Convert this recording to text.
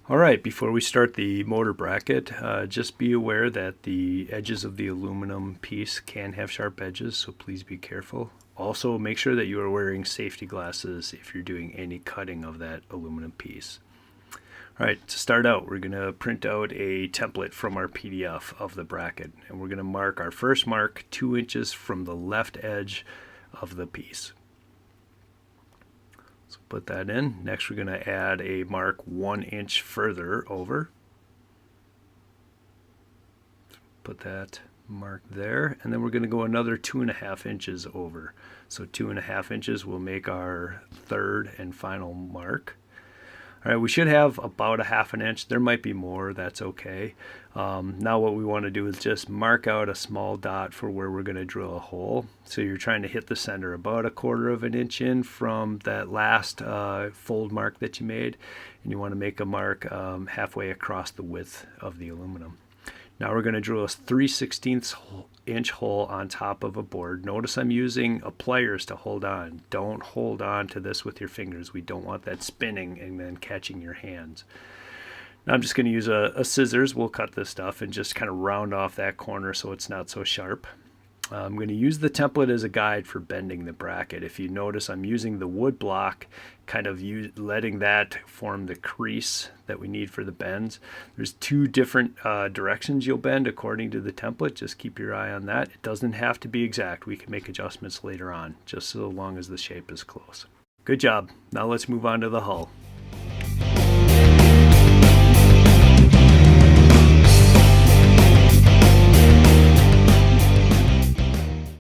Alright, before we start the motor bracket, just be aware that the edges of the aluminum piece can have sharp edges, so please be careful. Also, make sure that you are wearing safety glasses if you're doing any cutting of that aluminum piece. Alright, to start out, we're going to print out a template from our PDF of the bracket, and we're going to mark our first mark 2 inches from the left edge of the piece. So put that in. Next we're going to add a mark 1 inch further over. Put that mark there, and then we're going to go another 2.5 inches over. So 2.5 inches will make our third and final mark. Alright, we should have about 1/2 inch. There might be more, that's okay. Now what we want to do is just mark out a small dot for where we're going to drill a hole. So you're trying to hit the center about 1/4 inch in from that last fold mark that you made, and you want to make a mark halfway across the width of the aluminum. Now we're going to drill a 3/16 inch hole on top of a board. Notice I'm using a pliers to hold on. Don't hold on to this with your fingers. We don't want that spinning and then catching your hands. Now I'm just going to use a scissors. We'll cut this stuff and just kind of round off that corner so it's not so sharp. I'm going to use the template as a guide for bending the bracket. If you notice, I'm using the wood block, kind of letting that form the crease that we need for the bends. There's 2 different directions you'll bend according to the template. Just keep your eye on that. It doesn't have to be exact. We can make adjustments later on, just so long as the shape is close. Good job. Now let's move on to the hull.